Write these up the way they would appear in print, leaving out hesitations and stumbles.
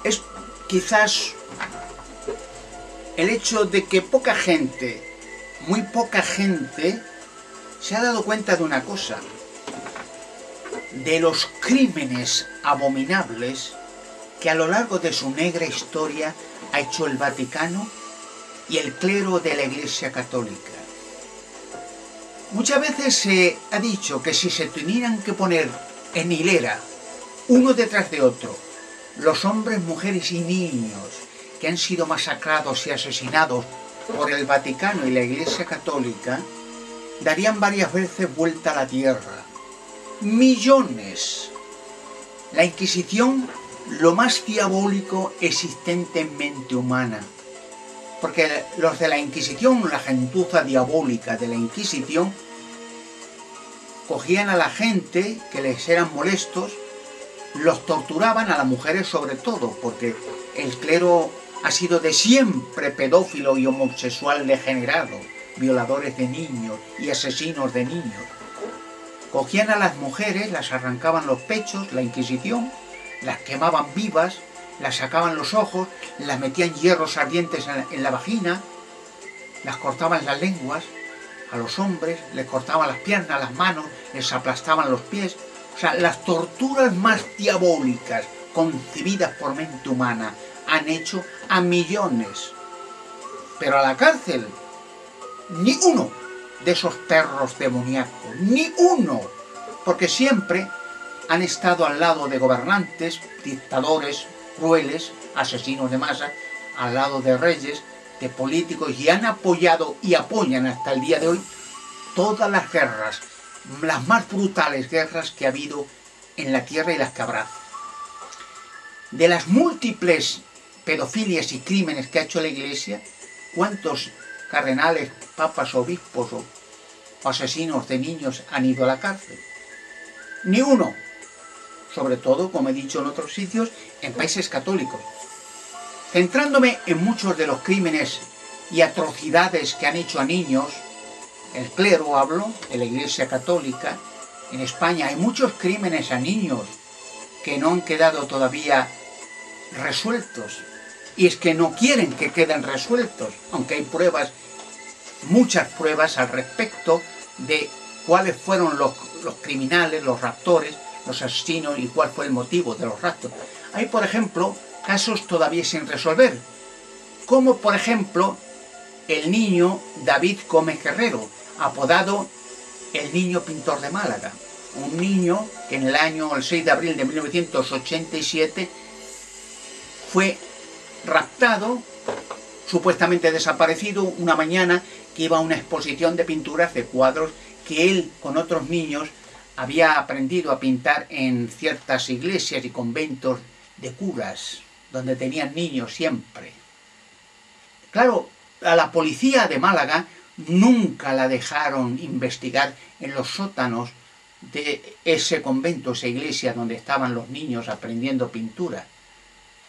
es quizás el hecho de que poca gente, muy poca gente, se ha dado cuenta de una cosa, de los crímenes abominables que a lo largo de su negra historia ha hecho el Vaticano y el clero de la Iglesia Católica. Muchas veces se ha dicho que si se tuvieran que poner en hilera, uno detrás de otro, los hombres, mujeres y niños que han sido masacrados y asesinados por el Vaticano y la Iglesia Católica, darían varias veces vuelta a la tierra. Millones. La Inquisición, lo más diabólico existente en mente humana. Porque los de la Inquisición, la gentuza diabólica de la Inquisición, cogían a la gente que les eran molestos, los torturaban, a las mujeres sobre todo, porque el clero ha sido de siempre pedófilo y homosexual degenerado, violadores de niños y asesinos de niños. Cogían a las mujeres, las arrancaban los pechos, la Inquisición, las quemaban vivas, las sacaban los ojos, las metían hierros ardientes en la vagina, las cortaban las lenguas. A los hombres les cortaban las piernas, las manos, les aplastaban los pies. O sea, las torturas más diabólicas concebidas por mente humana han hecho a millones. Pero a la cárcel, ni uno de esos perros demoníacos, ni uno, porque siempre han estado al lado de gobernantes, dictadores, crueles, asesinos de masa, al lado de reyes, de políticos, y han apoyado y apoyan hasta el día de hoy todas las guerras, las más brutales guerras que ha habido en la tierra y las que habrá. De las múltiples pedofilias y crímenes que ha hecho la Iglesia, ¿cuántos cardenales, papas, obispos o asesinos de niños han ido a la cárcel? Ni uno. Sobre todo, como he dicho en otros sitios, en países católicos. Centrándome en muchos de los crímenes y atrocidades que han hecho a niños, el clero hablo, de la Iglesia Católica, en España hay muchos crímenes a niños que no han quedado todavía resueltos. Y es que no quieren que queden resueltos, aunque hay pruebas, muchas pruebas al respecto de cuáles fueron los criminales, los raptores, los asesinos y cuál fue el motivo de los raptos. Hay, por ejemplo, casos todavía sin resolver, como por ejemplo el niño David Gómez Guerrero, apodado el niño pintor de Málaga, un niño que en el 6 de abril de 1987 fue raptado, supuestamente desaparecido, una mañana que iba a una exposición de pinturas de cuadros que él con otros niños había aprendido a pintar en ciertas iglesias y conventos de curas, donde tenían niños siempre. Claro, a la policía de Málaga nunca la dejaron investigar en los sótanos de ese convento, esa iglesia donde estaban los niños aprendiendo pintura,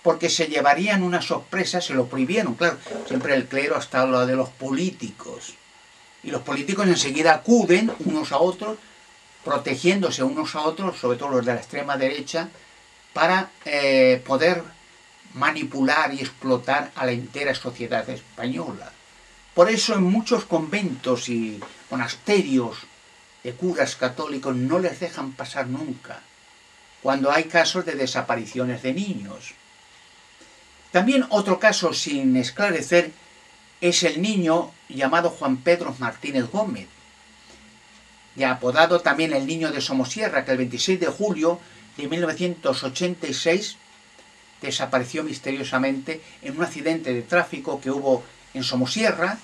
porque se llevarían una sorpresa, se lo prohibieron. Claro, siempre el clero ha estado al lado de los políticos, y los políticos enseguida acuden unos a otros, protegiéndose unos a otros, sobre todo los de la extrema derecha, para poder manipular y explotar a la entera sociedad española. Por eso en muchos conventos y monasterios de curas católicos no les dejan pasar nunca, cuando hay casos de desapariciones de niños. También otro caso sin esclarecer es el niño llamado Juan Pedro Martínez Gómez, ya apodado también el niño de Somosierra, que el 26 de julio de 1986 desapareció misteriosamente en un accidente de tráfico que hubo en Somosierra,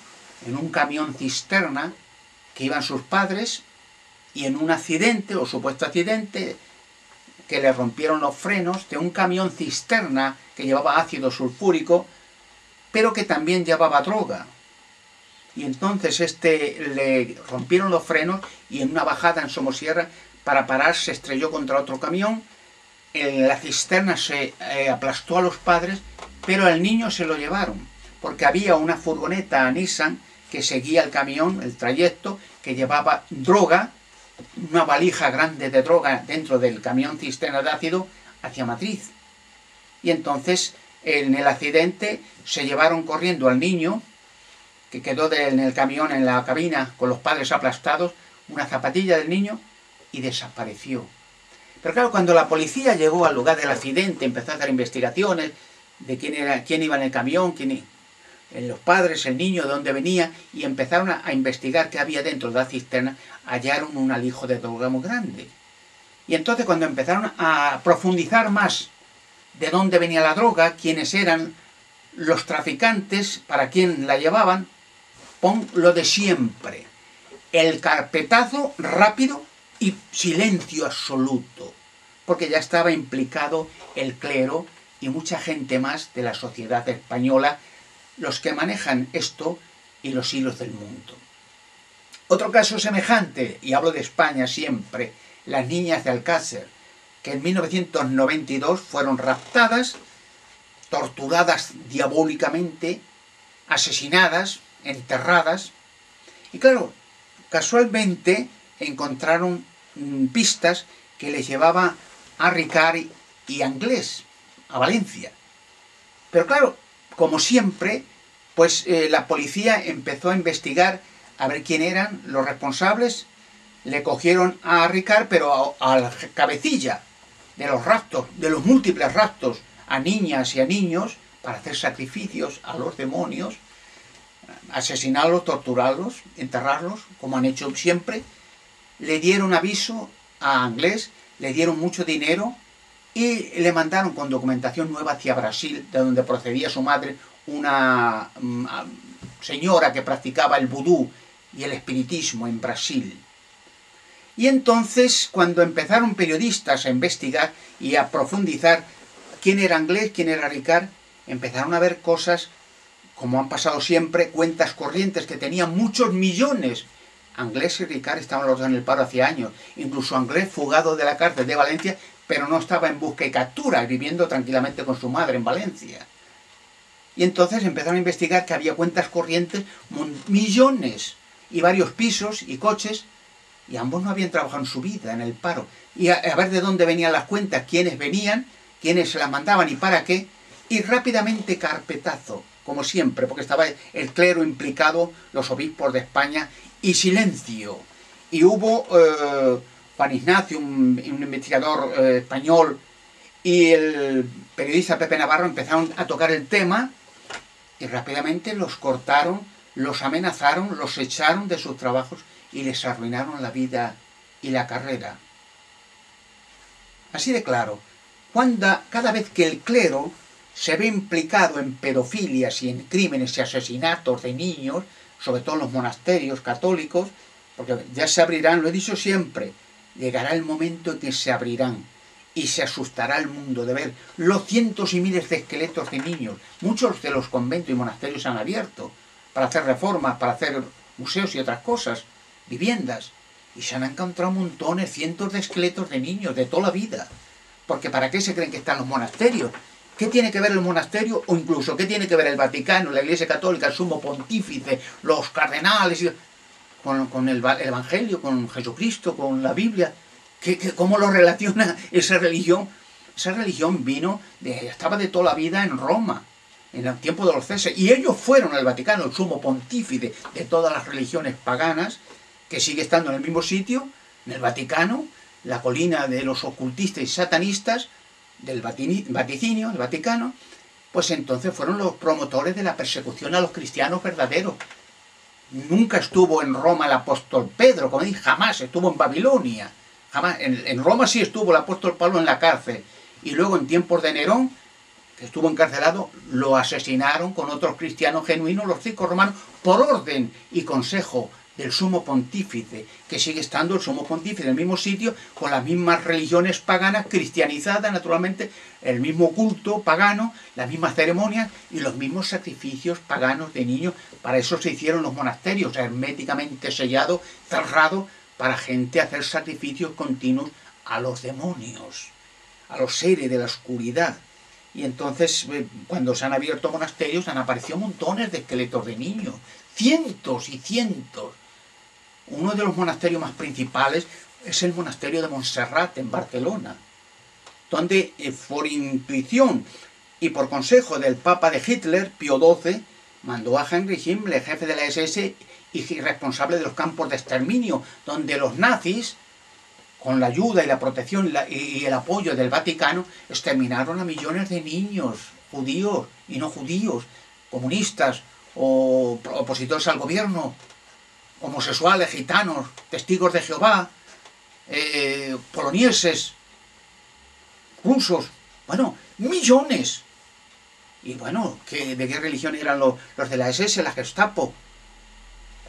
en un camión cisterna que iban sus padres, y en un accidente, o supuesto accidente, que le rompieron los frenos de un camión cisterna que llevaba ácido sulfúrico, pero que también llevaba droga. Y entonces le rompieron los frenos y en una bajada en Somosierra, para parar, se estrelló contra otro camión. La cisterna se aplastó a los padres, pero al niño se lo llevaron, porque había una furgoneta Nissan que seguía el camión, el trayecto, que llevaba droga, una valija grande de droga dentro del camión cisterna de ácido, hacia Madrid. Y entonces en el accidente se llevaron corriendo al niño, que quedó en el camión, en la cabina, con los padres aplastados, una zapatilla del niño, y desapareció. Pero claro, cuando la policía llegó al lugar del accidente, empezó a hacer investigaciones de quién iba en el camión, los padres, el niño, de dónde venía, y empezaron a investigar qué había dentro de la cisterna, hallaron un alijo de droga muy grande. Y entonces cuando empezaron a profundizar más de dónde venía la droga, quiénes eran los traficantes, para quién la llevaban, pon lo de siempre. El carpetazo rápido y silencio absoluto, porque ya estaba implicado el clero y mucha gente más de la sociedad española, los que manejan esto y los hilos del mundo. Otro caso semejante, y hablo de España siempre, las niñas de Alcácer, que en 1992 fueron raptadas, torturadas diabólicamente, asesinadas, enterradas. Y claro, casualmente encontraron pistas que les llevaba a Ricard y a Anglés, a Valencia. Pero claro, como siempre, pues la policía empezó a investigar a ver quién eran los responsables. Le cogieron a Ricard, pero a la cabecilla de los raptos, de los múltiples raptos a niñas y a niños, para hacer sacrificios a los demonios, asesinarlos, torturarlos, enterrarlos, como han hecho siempre. Le dieron aviso a Anglés, le dieron mucho dinero y le mandaron con documentación nueva hacia Brasil, de donde procedía su madre, una señora que practicaba el vudú y el espiritismo en Brasil. Y entonces, cuando empezaron periodistas a investigar y a profundizar quién era Anglés, quién era Ricard, empezaron a ver cosas, como han pasado siempre, cuentas corrientes que tenían muchos millones. Anglés y Ricard estaban los dos en el paro hacía años. Incluso Anglés, fugado de la cárcel de Valencia, pero no estaba en busca y captura, viviendo tranquilamente con su madre en Valencia. Y entonces empezaron a investigar que había cuentas corrientes, millones, y varios pisos y coches, y ambos no habían trabajado en su vida, en el paro. Y a ver de dónde venían las cuentas, quiénes venían, quiénes se las mandaban y para qué, y rápidamente carpetazo, como siempre, porque estaba el clero implicado, los obispos de España, y silencio. Y hubo Juan Ignacio, un investigador español, y el periodista Pepe Navarro empezaron a tocar el tema, y rápidamente los cortaron, los amenazaron, los echaron de sus trabajos y les arruinaron la vida y la carrera. Así de claro, cada vez que el clero se ve implicado en pedofilias y en crímenes y asesinatos de niños, sobre todo en los monasterios católicos, porque ya se abrirán, lo he dicho siempre, llegará el momento en que se abrirán y se asustará el mundo de ver los cientos y miles de esqueletos de niños. Muchos de los conventos y monasterios se han abierto para hacer reformas, para hacer museos y otras cosas, viviendas, y se han encontrado montones, cientos de esqueletos de niños de toda la vida. Porque ¿para qué se creen que están los monasterios? ¿Qué tiene que ver el monasterio? O incluso, ¿qué tiene que ver el Vaticano, la Iglesia Católica, el sumo pontífice, los cardenales, con el Evangelio, con Jesucristo, con la Biblia? ¿Cómo lo relaciona esa religión? Esa religión estaba de toda la vida en Roma, en el tiempo de los Césares, y ellos fueron al Vaticano, el sumo pontífice de todas las religiones paganas, que sigue estando en el mismo sitio, en el Vaticano, la colina de los ocultistas y satanistas, del vaticinio, el Vaticano. Pues entonces fueron los promotores de la persecución a los cristianos verdaderos. Nunca estuvo en Roma el apóstol Pedro, como dije, jamás, estuvo en Babilonia. Jamás. En Roma sí estuvo el apóstol Pablo en la cárcel, y luego en tiempos de Nerón, que estuvo encarcelado, lo asesinaron con otros cristianos genuinos, los circos romanos, por orden y consejo del sumo pontífice, que sigue estando el sumo pontífice en el mismo sitio, con las mismas religiones paganas, cristianizadas naturalmente, el mismo culto pagano, las mismas ceremonias y los mismos sacrificios paganos de niños. Para eso se hicieron los monasterios, herméticamente sellados, cerrados, para gente hacer sacrificios continuos a los demonios, a los seres de la oscuridad. Y entonces, cuando se han abierto monasterios, han aparecido montones de esqueletos de niños, cientos y cientos. Uno de los monasterios más principales es el monasterio de Montserrat, en Barcelona, donde, por intuición y por consejo del Papa de Hitler, Pío XII, mandó a Heinrich Himmler, jefe de la SS y responsable de los campos de exterminio, donde los nazis, con la ayuda y la protección y el apoyo del Vaticano, exterminaron a millones de niños, judíos y no judíos, comunistas o opositores al gobierno, homosexuales, gitanos, testigos de Jehová, polonieses, rusos, bueno, millones. Y bueno, ¿de qué religión eran los de la SS, la Gestapo?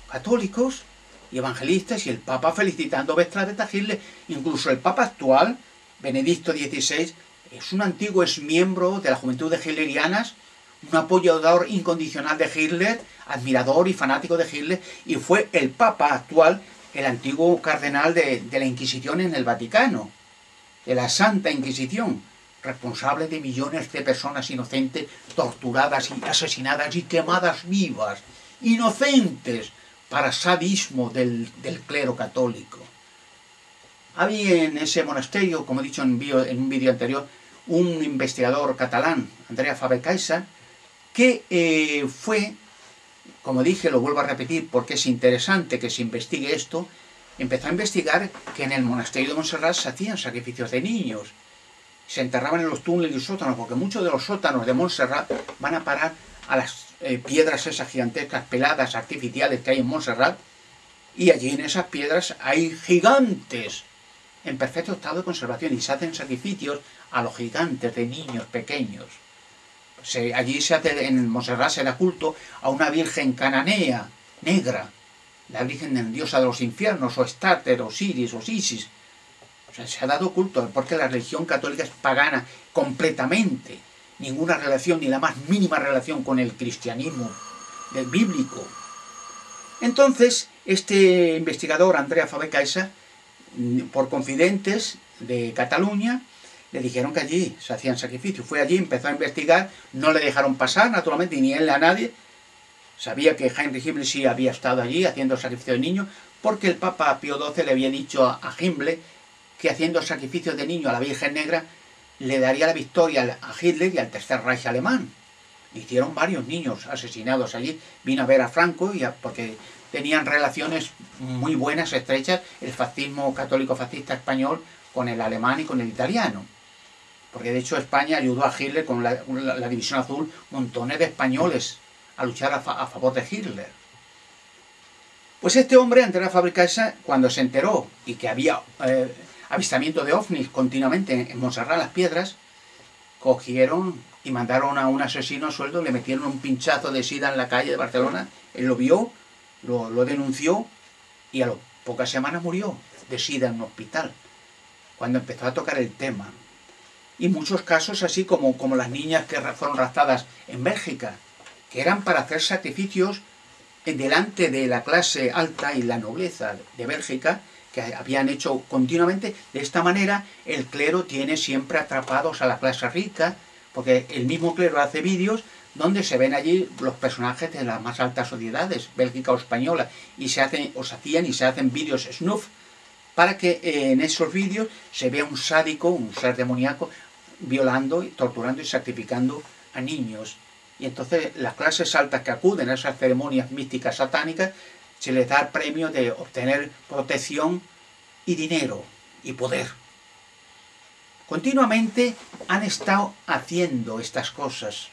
Católicos y evangelistas, y el Papa felicitando vez a Hitler. Incluso el Papa actual, Benedicto XVI, es un antiguo exmiembro de la juventud de Hitlerianas, un apoyador incondicional de Hitler, admirador y fanático de Hitler, y fue el Papa actual, el antiguo cardenal de la Inquisición en el Vaticano, de la Santa Inquisición, responsable de millones de personas inocentes torturadas y asesinadas y quemadas vivas, inocentes, para sadismo del clero católico. Había en ese monasterio, como he dicho en un vídeo anterior, un investigador catalán, Andrea Faber-Caixa, que fue, como dije, lo vuelvo a repetir porque es interesante que se investigue esto, empezó a investigar que en el monasterio de Montserrat se hacían sacrificios de niños, se enterraban en los túneles y sótanos, porque muchos de los sótanos de Montserrat van a parar a las piedras esas gigantescas, peladas, artificiales que hay en Montserrat, y allí en esas piedras hay gigantes en perfecto estado de conservación, y se hacen sacrificios a los gigantes de niños pequeños. Allí se hace, en Montserrat se da culto a una virgen cananea, negra, la virgen diosa de los infiernos, o Estáter, o Osiris, o Isis. O sea, se ha dado culto, porque la religión católica es pagana completamente. Ninguna relación, ni la más mínima relación con el cristianismo bíblico. Entonces, este investigador, Andrea Faber-Caixa, por confidentes de Cataluña, le dijeron que allí se hacían sacrificios. Fue allí, empezó a investigar, no le dejaron pasar, naturalmente, ni él a nadie. Sabía que Heinrich Himmler sí había estado allí haciendo sacrificios de niños, porque el Papa Pío XII le había dicho a Himmler que haciendo sacrificios de niños a la Virgen Negra le daría la victoria a Hitler y al Tercer Reich alemán. Hicieron varios niños asesinados allí. Vino a ver a Franco, porque tenían relaciones muy buenas, estrechas, el fascismo católico fascista español con el alemán y con el italiano. Porque de hecho España ayudó a Hitler con la División Azul, montones de españoles a luchar a favor de Hitler. Pues este hombre, Andrea Faber-Caixa, cuando se enteró y que había avistamiento de ovnis continuamente en Montserrat, las piedras, cogieron y mandaron a un asesino a sueldo, le metieron un pinchazo de sida en la calle de Barcelona, él lo vio, lo denunció, y a las pocas semanas murió de sida en un hospital, cuando empezó a tocar el tema. Y muchos casos así como las niñas que fueron raptadas en Bélgica, que eran para hacer sacrificios delante de la clase alta y la nobleza de Bélgica, que habían hecho continuamente. De esta manera el clero tiene siempre atrapados a la clase rica, porque el mismo clero hace vídeos donde se ven allí los personajes de las más altas sociedades, Bélgica o española, y se hacen vídeos snuff, para que en esos vídeos se vea un sádico, un ser demoníaco, violando, torturando y sacrificando a niños. Y entonces las clases altas que acuden a esas ceremonias místicas satánicas, se les da el premio de obtener protección y dinero y poder. Continuamente han estado haciendo estas cosas,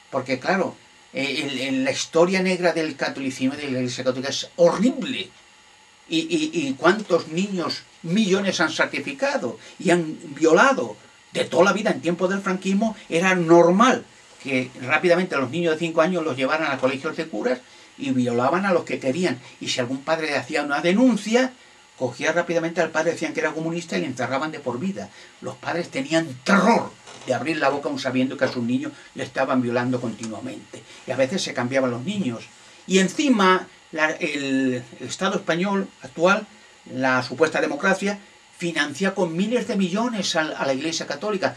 porque claro, la historia negra del catolicismo y de la Iglesia Católica es horrible. Y cuántos niños, millones han sacrificado y han violado. De toda la vida, en tiempos del franquismo, era normal que rápidamente a los niños de 5 años los llevaran a colegios de curas y violaban a los que querían. Y si algún padre hacía una denuncia, cogía rápidamente al padre, decían que era comunista y le encerraban de por vida. Los padres tenían terror de abrir la boca aun sabiendo que a sus niños le estaban violando continuamente. Y a veces se cambiaban los niños. Y encima el Estado español actual, la supuesta democracia, financia con miles de millones a la Iglesia Católica.